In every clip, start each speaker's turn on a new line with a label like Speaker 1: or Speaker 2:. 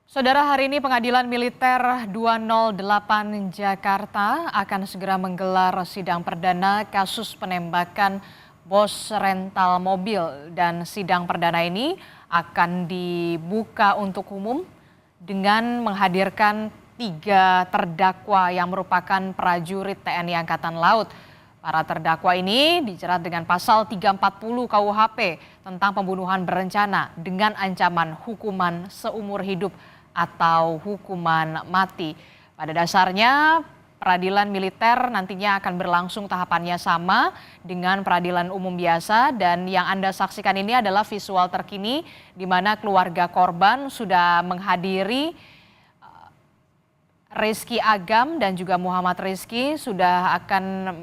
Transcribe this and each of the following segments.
Speaker 1: Saudara, hari ini Pengadilan Militer 208 Jakarta akan segera menggelar sidang perdana kasus penembakan bos rental mobil, dan sidang perdana ini akan dibuka untuk umum dengan menghadirkan 3 terdakwa yang merupakan prajurit TNI Angkatan Laut. Para terdakwa ini dijerat dengan pasal 340 KUHP tentang pembunuhan berencana dengan ancaman hukuman seumur hidup atau hukuman mati. Pada dasarnya, peradilan militer nantinya akan berlangsung tahapannya sama dengan peradilan umum biasa, dan yang Anda saksikan ini adalah visual terkini di mana keluarga korban sudah menghadiri. Rizky Agam dan juga Muhammad Rizky sudah akan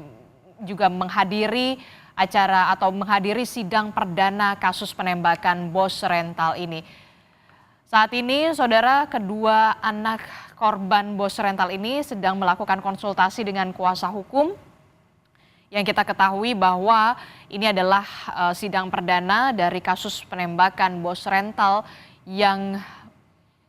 Speaker 1: juga menghadiri acara atau menghadiri sidang perdana kasus penembakan bos rental ini. Saat ini, saudara, kedua anak korban bos rental ini sedang melakukan konsultasi dengan kuasa hukum. Yang kita ketahui bahwa ini adalah sidang perdana dari kasus penembakan bos rental yang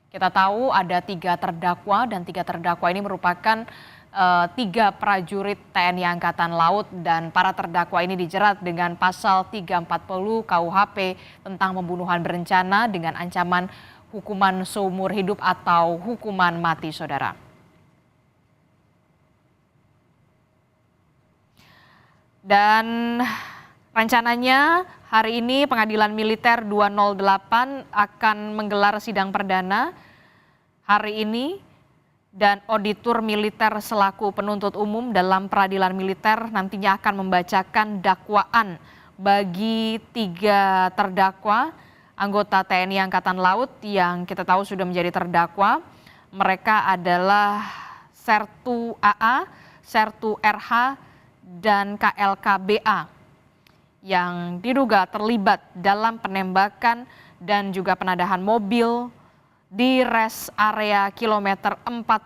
Speaker 1: kita tahu ada 3 terdakwa, dan 3 terdakwa ini merupakan 3 prajurit TNI Angkatan Laut, dan para terdakwa ini dijerat dengan pasal 340 KUHP tentang pembunuhan berencana dengan ancaman hukuman seumur hidup atau hukuman mati, saudara. Dan rencananya hari ini Pengadilan Militer 208 akan menggelar sidang perdana hari ini, dan auditor militer selaku penuntut umum dalam peradilan militer nantinya akan membacakan dakwaan bagi 3 terdakwa anggota TNI Angkatan Laut yang kita tahu sudah menjadi terdakwa. Mereka adalah Sertu AA, Sertu RH, dan KLKBA yang diduga terlibat dalam penembakan dan juga penadahan mobil di res area kilometer 45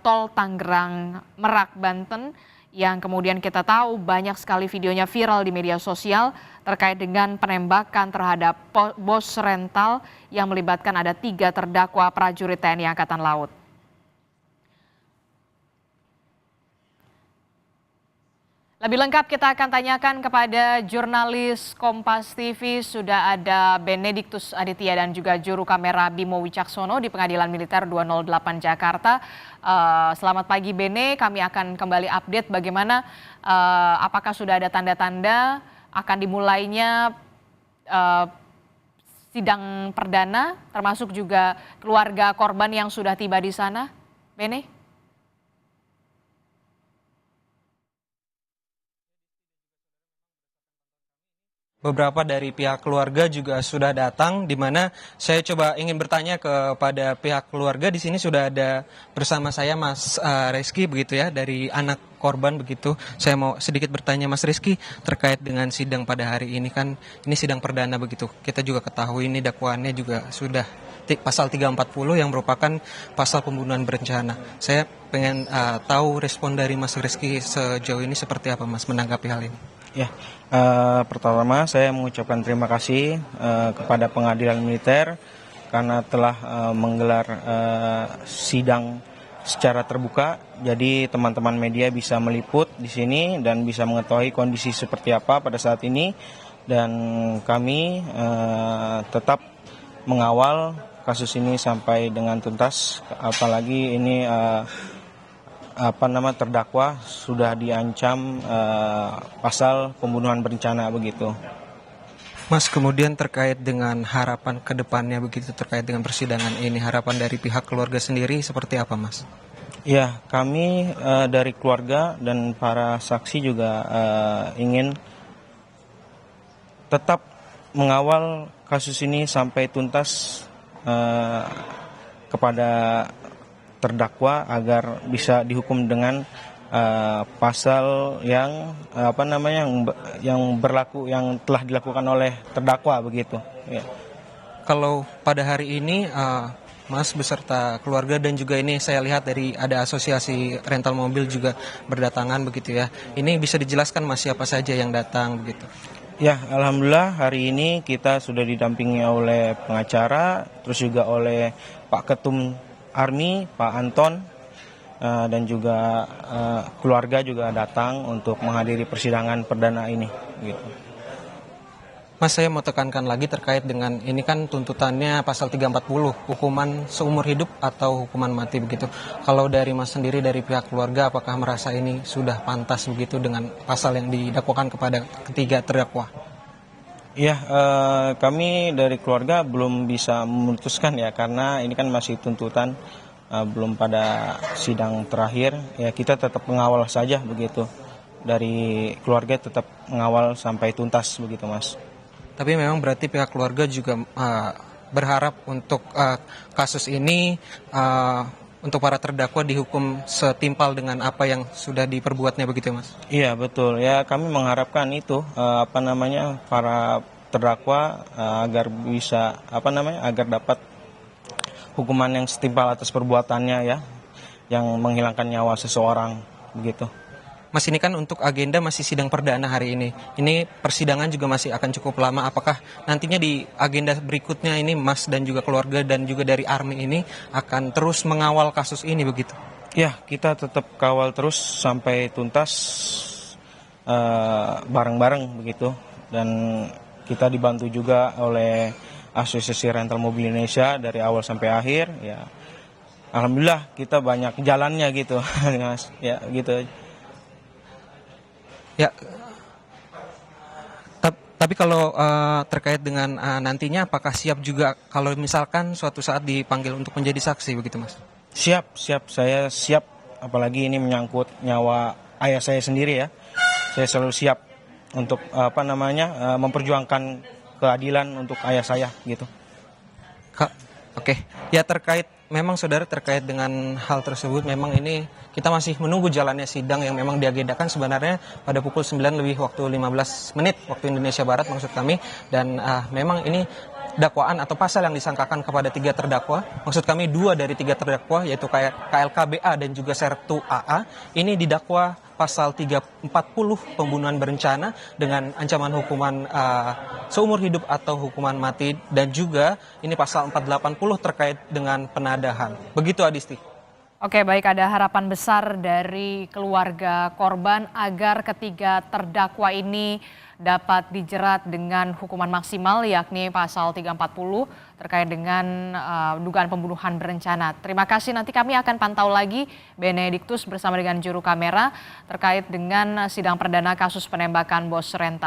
Speaker 1: Tol Tangerang Merak, Banten, yang kemudian kita tahu banyak sekali videonya viral di media sosial terkait dengan penembakan terhadap bos rental yang melibatkan ada 3 terdakwa prajurit TNI Angkatan Laut. Lebih lengkap kita akan tanyakan kepada jurnalis Kompas TV, sudah ada Benediktus Aditya dan juga juru kamera Bimo Wicaksono di Pengadilan Militer 208 Jakarta. Selamat pagi Bene, kami akan kembali update bagaimana apakah sudah ada tanda-tanda akan dimulainya sidang perdana, termasuk juga keluarga korban yang sudah tiba di sana, Bene?
Speaker 2: Beberapa dari pihak keluarga juga sudah datang, di mana saya coba ingin bertanya kepada pihak keluarga. Di sini sudah ada bersama saya Mas Rizky begitu ya, dari anak korban begitu. Saya mau sedikit bertanya Mas Rizky terkait dengan sidang pada hari ini, kan ini sidang perdana begitu. Kita juga ketahui ini dakwaannya juga sudah pasal 340 yang merupakan pasal pembunuhan berencana. Saya pengen tahu respon dari Mas Rizky sejauh ini seperti apa Mas menanggapi hal ini.
Speaker 3: Ya, pertama saya mengucapkan terima kasih kepada Pengadilan Militer karena telah menggelar sidang secara terbuka. Jadi teman-teman media bisa meliput di sini dan bisa mengetahui kondisi seperti apa pada saat ini. Dan kami tetap mengawal kasus ini sampai dengan tuntas. Apalagi ini terdakwa sudah diancam pasal pembunuhan berencana begitu.
Speaker 2: Mas, kemudian terkait dengan harapan ke depannya begitu terkait dengan persidangan ini, harapan dari pihak keluarga sendiri seperti apa Mas?
Speaker 3: Ya, kami dari keluarga dan para saksi juga ingin tetap mengawal kasus ini sampai tuntas kepada terdakwa agar bisa dihukum dengan pasal yang yang berlaku, yang telah dilakukan oleh terdakwa begitu. Ya.
Speaker 2: Kalau pada hari ini Mas beserta keluarga dan juga ini saya lihat dari ada asosiasi rental mobil juga berdatangan begitu ya. Ini bisa dijelaskan Mas siapa saja yang datang begitu?
Speaker 3: Ya, alhamdulillah hari ini kita sudah didampingi oleh pengacara, terus juga oleh Pak Ketum Army, Pak Anton, dan juga keluarga juga datang untuk menghadiri persidangan perdana ini. Gitu.
Speaker 2: Mas, saya mau tekankan lagi terkait dengan ini kan tuntutannya pasal 340, hukuman seumur hidup atau hukuman mati begitu. Kalau dari Mas sendiri, dari pihak keluarga, apakah merasa ini sudah pantas begitu dengan pasal yang didakwakan kepada ketiga terdakwa?
Speaker 3: Ya, kami dari keluarga belum bisa memutuskan ya, karena ini kan masih tuntutan, belum pada sidang terakhir. Ya, kita tetap mengawal saja begitu. Dari keluarga tetap mengawal sampai tuntas begitu, Mas.
Speaker 2: Tapi memang berarti pihak keluarga juga berharap untuk kasus ini untuk para terdakwa dihukum setimpal dengan apa yang sudah diperbuatnya begitu ya, Mas?
Speaker 3: Iya, betul. Ya, kami mengharapkan itu para terdakwa agar bisa agar dapat hukuman yang setimpal atas perbuatannya ya, yang menghilangkan nyawa seseorang begitu.
Speaker 2: Mas, ini kan untuk agenda masih sidang perdana hari ini. Ini persidangan juga masih akan cukup lama. Apakah nantinya di agenda berikutnya ini Mas dan juga keluarga dan juga dari Army ini akan terus mengawal kasus ini begitu?
Speaker 3: Ya, kita tetap kawal terus sampai tuntas bareng-bareng begitu. Dan kita dibantu juga oleh Asosiasi Rental Mobil Indonesia dari awal sampai akhir. Ya, alhamdulillah kita banyak jalannya gitu, Mas. Ya, gitu.
Speaker 2: Ya, tapi kalau terkait dengan nantinya apakah siap juga kalau misalkan suatu saat dipanggil untuk menjadi saksi begitu, Mas?
Speaker 3: Siap, saya siap. Apalagi ini menyangkut nyawa ayah saya sendiri ya. Saya selalu siap untuk memperjuangkan keadilan untuk ayah saya gitu.
Speaker 2: Oke. Ya, memang saudara terkait dengan hal tersebut memang ini kita masih menunggu jalannya sidang yang memang diagendakan sebenarnya pada pukul 9 lebih waktu 15 menit waktu Indonesia Barat maksud kami, dan memang ini dakwaan atau pasal yang disangkakan kepada 3 terdakwa, maksud kami 2 dari 3 terdakwa yaitu KLKBA dan juga Sertu AA ini didakwa pasal 340 pembunuhan berencana dengan ancaman hukuman seumur hidup atau hukuman mati, dan juga ini pasal 480 terkait dengan penadahan. Begitu, Adisti.
Speaker 1: Oke, baik, ada harapan besar dari keluarga korban agar ketiga terdakwa ini dapat dijerat dengan hukuman maksimal yakni pasal 340 terkait dengan dugaan pembunuhan berencana. Terima kasih, nanti kami akan pantau lagi Benediktus bersama dengan juru kamera terkait dengan sidang perdana kasus penembakan bos rental